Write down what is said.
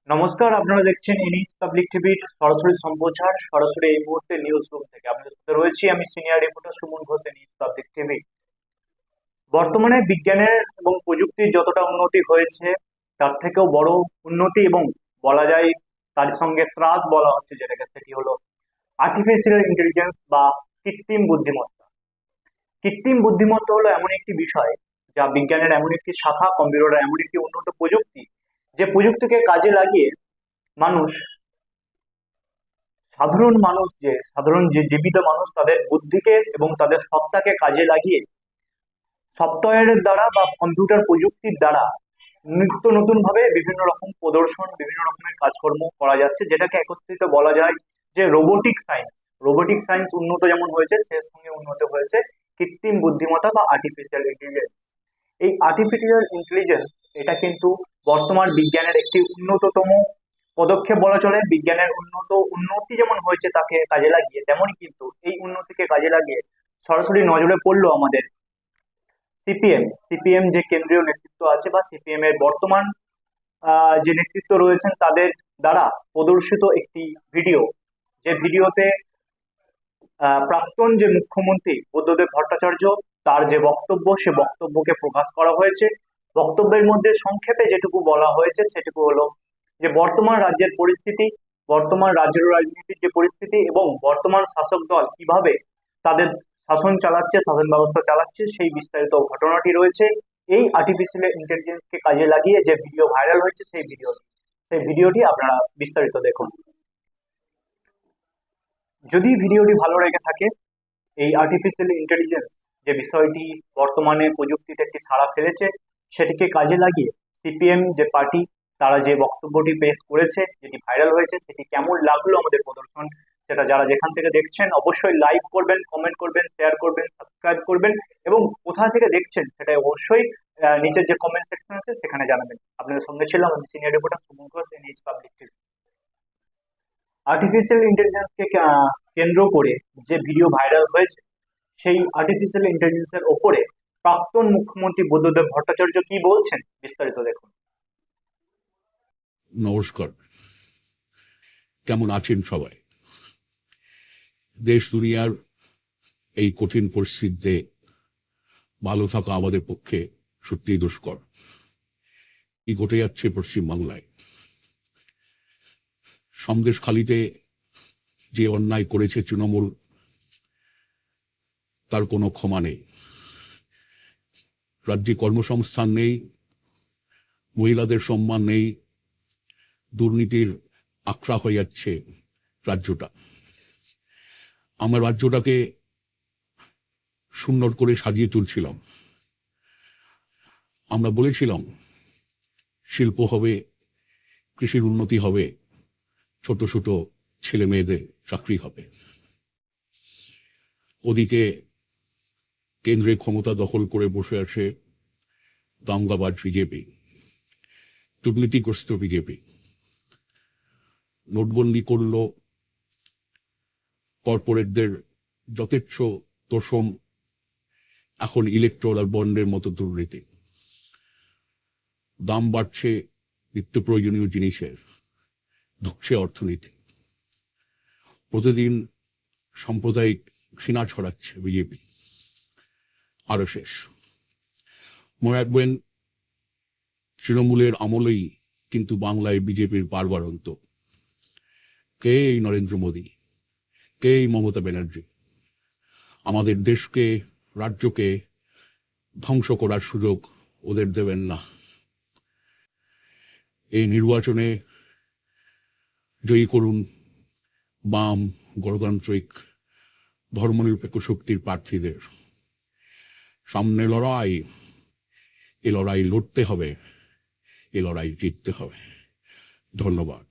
নমস্কার, আপনারা দেখছেন এনএইচ পাবলিক টিভির সরাসরি সম্প্রচার। সরাসরি এই মুহূর্তে নিউজ রুম থেকে আপনাদের সাথে রয়েছি আমি senior reporter Suman Ghosh, NH public TV. বর্তমানে বিজ্ঞানের এবং প্রযুক্তির যতটা উন্নতি হয়েছে তার থেকেও বড় উন্নতি এবং বলা যায় তার সঙ্গে ত্রাস বলা হচ্ছে যেটাকে, সেটি হলো আর্টিফিশিয়াল ইন্টেলিজেন্স বা কৃত্রিম বুদ্ধিমত্তা। কৃত্রিম বুদ্ধিমত্তা হলো এমন একটি বিষয় যা বিজ্ঞানের এমন একটি শাখা, কম্পিউটার এমন একটি উন্নত প্রযুক্তি যে প্রযুক্তিকে কাজে লাগিয়ে মানুষ, সাধারণ যে জীবিত মানুষ তাদের বুদ্ধিকে এবং তাদের সত্তাকে কাজে লাগিয়ে সফটওয়্যারের দ্বারা বা কম্পিউটার প্রযুক্তির দ্বারা নিত্য নতুন ভাবে বিভিন্ন রকম প্রদর্শন, বিভিন্ন রকমের কাজকর্ম করা যাচ্ছে, যেটাকে একত্রিত বলা যায় যে রোবোটিক সায়েন্স। রোবোটিক সায়েন্স উন্নত যেমন হয়েছে, সেই সঙ্গে উন্নত হয়েছে কৃত্রিম বুদ্ধিমত্তা বা আর্টিফিশিয়াল ইন্টেলিজেন্স। এই আর্টিফিশিয়াল ইন্টেলিজেন্স এটা কিন্তু বর্তমান বিজ্ঞানের একটি উন্নততম পদক্ষেপ বলা চলে। বিজ্ঞানের উন্নতি যেমন হয়েছে তাকে কাজে লাগিয়ে, তেমনই কিন্তু এই উন্নতিকে কাজে লাগিয়ে সরাসরি নজরে পড়লো আমাদের সিপিএম যে কেন্দ্রীয় নেতৃত্ব আছে বা সিপিএম এর বর্তমান যে নেতৃত্ব রয়েছেন তাদের দ্বারা প্রদর্শিত একটি ভিডিও, যে ভিডিওতে প্রাক্তন যে মুখ্যমন্ত্রী বুদ্ধদেব ভট্টাচার্য তার যে বক্তব্য, সে বক্তব্যকে প্রকাশ করা হয়েছে। বক্তব্যের মধ্যে সংক্ষেপে যেটুকু বলা হয়েছে সেটুকু হলো যে বর্তমান রাজ্যের পরিস্থিতি, বর্তমান রাজ্যের রাজনীতির যে পরিস্থিতি এবং বর্তমান শাসক দল কিভাবে তাদের শাসন চালাচ্ছে, শাসন ব্যবস্থা চালাচ্ছে, সেই বিস্তারিত ঘটনাটি রয়েছে এই আর্টিফিশিয়াল ইন্টেলিজেন্সকে কাজে লাগিয়ে যে ভিডিও ভাইরাল হয়েছে সেই ভিডিওটি আপনারা বিস্তারিত দেখুন। যদি ভিডিওটি ভালো লেগে থাকে, এই আর্টিফিশিয়াল ইন্টেলিজেন্স যে বিষয়টি বর্তমানে প্রযুক্তিতে একটি সাড়া ফেলেছে সেটিকে কাজে লাগিয়ে সিপিএম যে পার্টি তারা যে বক্তব্যটি পেশ করেছে, যেটি ভাইরাল হয়েছে, সেটি কেমন লাগলো আমাদের প্রদর্শন, সেটা যারা যেখান থেকে দেখছেন অবশ্যই লাইক করবেন, কমেন্ট করবেন, শেয়ার করবেন, সাবস্ক্রাইব করবেন এবং কোথা থেকে দেখছেন সেটা অবশ্যই নিচের যে কমেন্ট সেকশন আছে সেখানে জানাবেন। আপনাদের সঙ্গে ছিলাম আমি senior reporter Suman Ghosh, NH public TV. Artificial ইন্টেলিজেন্সকে কেন্দ্র করে যে ভিডিও ভাইরাল হয়েছে, সেই আর্টিফিশিয়াল ইন্টেলিজেন্সের ওপরে প্রাক্তন মুখ্যমন্ত্রী বুদ্ধদেব ভট্টাচার্য কি বলছেন বিস্তারিত দেখুন। নমস্কার, কেমন আছেন সবাই? দেশ দুনিয়ার এই কঠিন পরিস্থিতিতে ভালো থাকা আমাদের পক্ষে সত্যিই দুষ্কর। কি ঘটে যাচ্ছে পশ্চিমবাংলায়? সন্দেশখালিতে যে অন্যায় করেছে তৃণমূল, তার কোনো ক্ষমা নেই। রাজ্যে কর্মসংস্থান নেই, মহিলাদের সম্মান নেই, দুর্নীতির আখড়া হয়ে যাচ্ছে রাজ্যটা। আমরা রাজ্যটাকে সুন্দর করে সাজিয়ে তুলছিলাম। আমরা বলেছিলাম শিল্প হবে, কৃষির উন্নতি হবে, ছোট ছোট ছেলে মেয়েদের চাকরি হবে। ওদিকে কেন্দ্রে ক্ষমতা দখল করে বসে আছে দাঙ্গাবাজ বিজেপি, দুর্নীতিগ্রস্ত বিজেপি। নোটবন্দি করল, কর্পোরেটদের যথেচ্ছ তোষণ, এখন ইলেকট্রাল বন্ডের মতো দুর্নীতি। দাম বাড়ছে নিত্য প্রয়োজনীয় জিনিসের, ঢুকছে অর্থনীতি। প্রতিদিন সাম্প্রদায়িক ঘৃণা ছড়াচ্ছে বিজেপি, আরো শেষ। মনে রাখবেন, তৃণমূলের আমলেই কিন্তু বাংলায় বিজেপির বারবারন্ত। কে এই নরেন্দ্র মোদী, কে এই মমতা ব্যানার্জি? আমাদের দেশকে, রাজ্যকে ধ্বংস করার সুযোগ ওদের দেবেন না। এই নির্বাচনে জয়ী করুন বাম, গণতান্ত্রিক, ধর্মনিরপেক্ষ শক্তির প্রার্থীদের। সামনে লড়াই, এ লড়াই লড়তে হবে, এ লড়াই জিততে হবে। ধন্যবাদ।